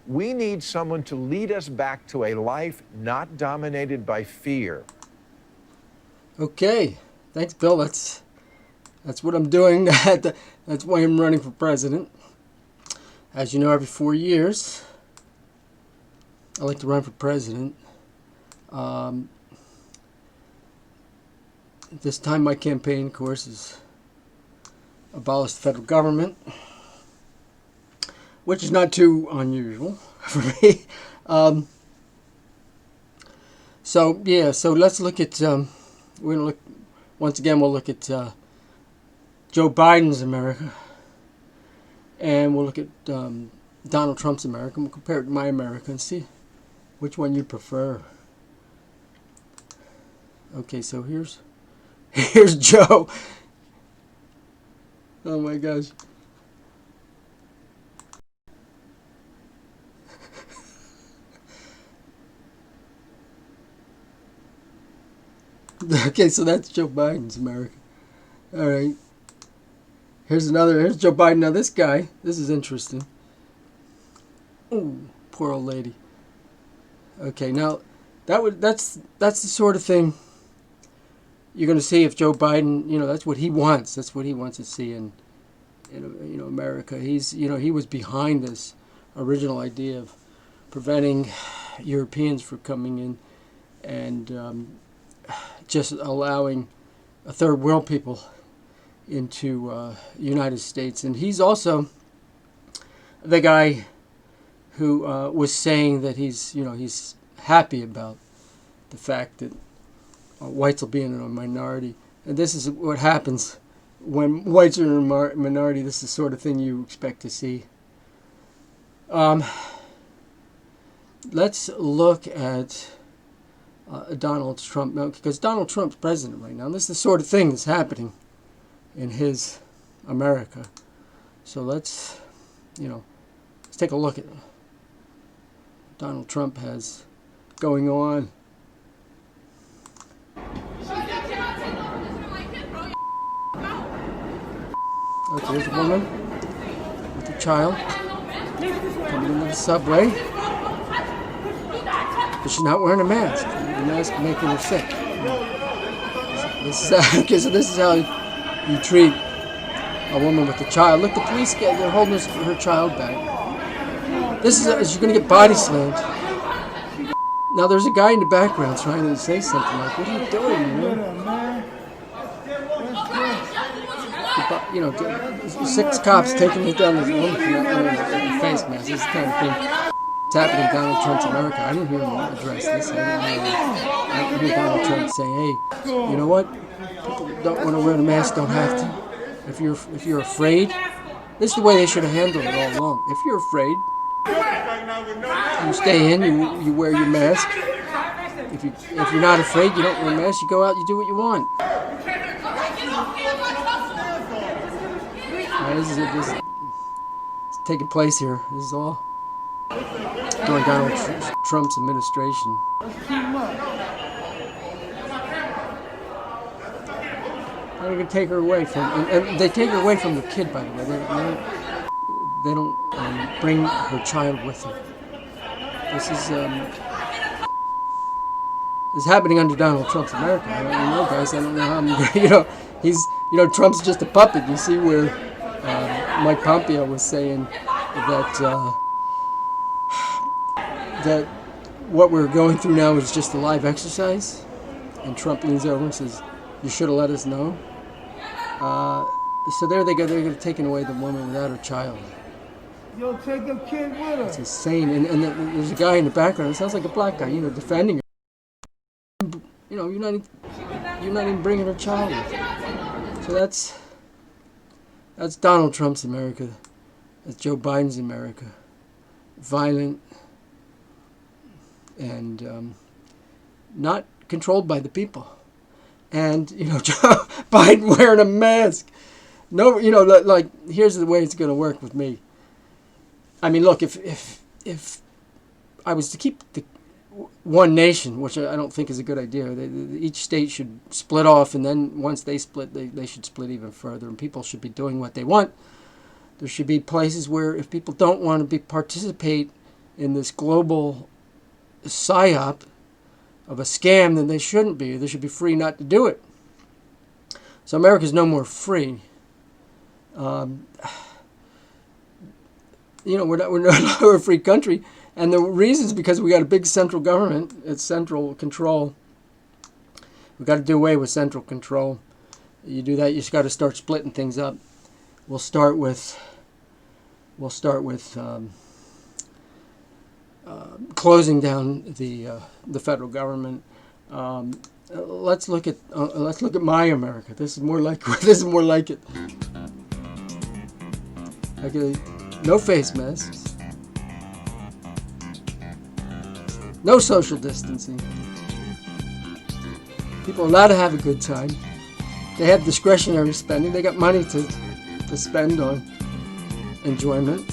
We need someone to lead us back to a life not dominated by fear. Okay, thanks, Bill. That's what I'm doing. That's why I'm running for president. As you know, every 4 years, I like to run for president. This time, my campaign, of course, is abolish the federal government, which is not too unusual for me. So let's look at. We're gonna look once again. We'll look at Joe Biden's America, and we'll look at Donald Trump's America. We'll compare it to my America and see which one you prefer. Okay, so here's Joe. Oh my gosh. Okay, so that's Joe Biden's America. All right. Here's Joe Biden. Now this guy, this is interesting. Ooh, poor old lady. Okay, now that's the sort of thing you're going to see if Joe Biden, that's what he wants. That's what he wants to see in America. He was behind this original idea of preventing Europeans from coming in and just allowing a third world people into the United States. And he's also the guy who was saying that he's happy about the fact that whites will be in a minority. And this is what happens when whites are in a minority. This is the sort of thing you expect to see. Let's look at Donald Trump now, because Donald Trump's president right now. And this is the sort of thing that's happening in his America. So let's take a look at what Donald Trump has going on. Okay, there's a woman with a child coming into the subway, but she's not wearing a mask. The mask making her sick. So this is how you treat a woman with a child. Look, the police they're holding her child back. This is you're going to get body slammed. Now there's a guy in the background trying to say something like, "What are you doing?" 6 cops taking me down this woman for not wearing a face mask. This kind of thing. It's happening in Donald Trump's America. I didn't hear him address this. I didn't hear Donald Trump say, "Hey, you know what? People don't want to wear the mask. Don't have to. If you're afraid, this is the way they should have handled it all along. If you're afraid, you stay in. You wear your mask. If you're not afraid, you don't wear a mask. You go out. You do what you want." This is taking place here. This is all during Donald Trump's administration. They're going to take her away and they take her away from the kid, by the way. They don't bring her child with them. This is happening under Donald Trump's America. I don't know, guys. I don't know how Trump's just a puppet. You see where Mike Pompeo was saying that what we're going through now is just a live exercise, and Trump leans over and says, "You should have let us know." So there they go. They're taking away the woman without her child. You'll take a kid with her. It's insane. And there's a guy in the background. It sounds like a black guy, defending her. You're not even bringing her child with you. So that's Donald Trump's America. That's Joe Biden's America. Violent and not controlled by the people. And Joe Biden wearing a mask. No, like here's the way it's going to work with me. I mean, look, if I was to keep the one nation, which I don't think is a good idea, each state should split off, and then once they split, they should split even further, and people should be doing what they want. There should be places where if people don't want to participate in this global psyop of a scam, then they shouldn't be. They should be free not to do it. So America's no more free. We're a free country, and the reason is because we got a big central government. It's central control. We've got to do away with central control. You do that, you just got to start splitting things up. We'll start with closing down the federal government. Let's look at my America. This is more like it. Okay, no face masks, no social distancing. People are allowed to have a good time. They have discretionary spending. They got money to spend on enjoyment.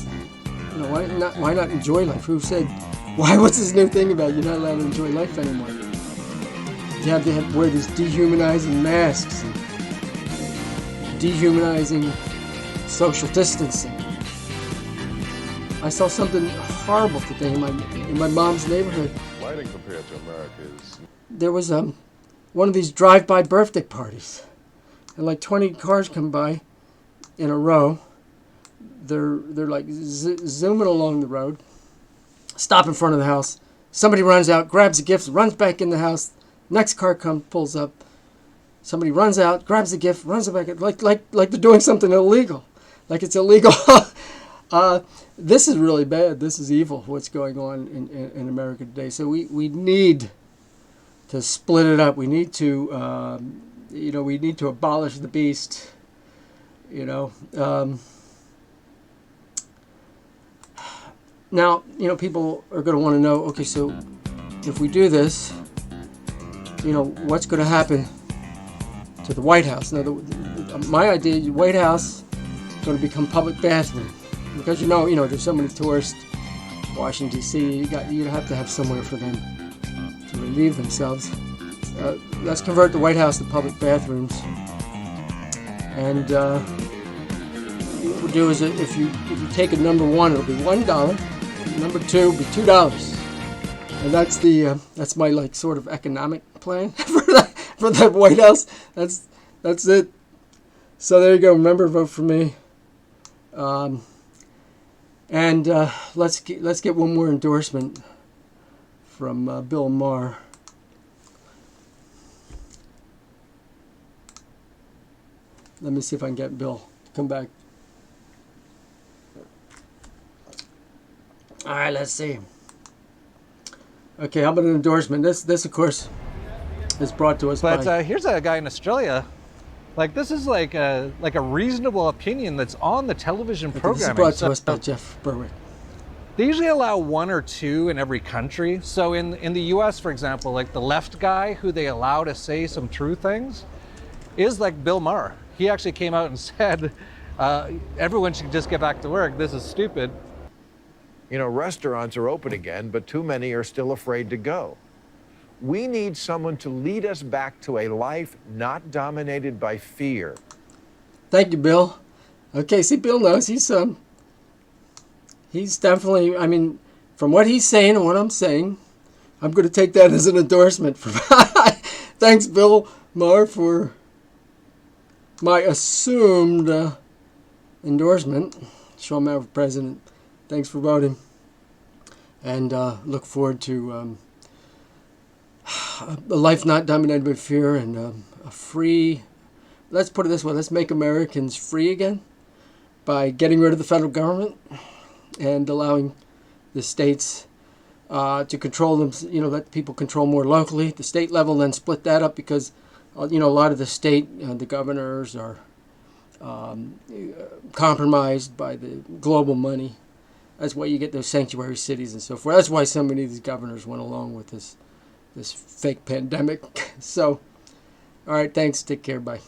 You know, why not enjoy life? Who said, what's this new thing about you're not allowed to enjoy life anymore? You have to wear these dehumanizing masks and dehumanizing social distancing. I saw something horrible today in my mom's neighborhood. Lighting compared to America is... There was one of these drive-by birthday parties, and like 20 cars come by in a row. They're like zooming along the road, stop in front of the house. Somebody runs out, grabs the gift, runs back in the house. Next car pulls up. Somebody runs out, grabs the gift, runs back in, like they're doing something illegal, like it's illegal. This is really bad. This is evil. What's going on in America today? So we need to split it up. We need to we need to abolish the beast. Now, people are going to want to know, okay, so if we do this, what's going to happen to the White House? Now, my idea, the White House is going to become public bathroom. Because, there's so many tourists, Washington, D.C., you have to have somewhere for them to relieve themselves. Let's convert the White House to public bathrooms. And what we'll do is if you take a number one, it'll be $1. Number two will be $2. And that's my sort of economic plan for that White House. That's it. So there you go. Remember, vote for me. And let's get one more endorsement from Bill Maher. Let me see if I can get Bill to come back. All right, let's see. Okay, how about an endorsement? This of course is brought to us by... But here's a guy in Australia. This is like a reasonable opinion that's on the television programming. This is brought to us by Jeff Berwick. They usually allow one or two in every country. So in the US, for example, the left guy who they allow to say some true things is like Bill Maher. He actually came out and said, everyone should just get back to work. This is stupid. Restaurants are open again, but too many are still afraid to go. We need someone to lead us back to a life not dominated by fear. Thank you, Bill. Okay, see, Bill knows he's definitely, from what he's saying and what I'm saying, I'm going to take that as an endorsement. Thanks, Bill Maher, for my assumed endorsement. Show him out for president. Thanks for voting. And look forward to a life not dominated by fear and a free... Let's put it this way. Let's make Americans free again by getting rid of the federal government and allowing the states to control them, let people control more locally. The state level, then split that up because, a lot of the state, the governors are compromised by the global money. That's why you get those sanctuary cities and so forth. That's why so many of these governors went along with this fake pandemic. So, all right, thanks. Take care. Bye.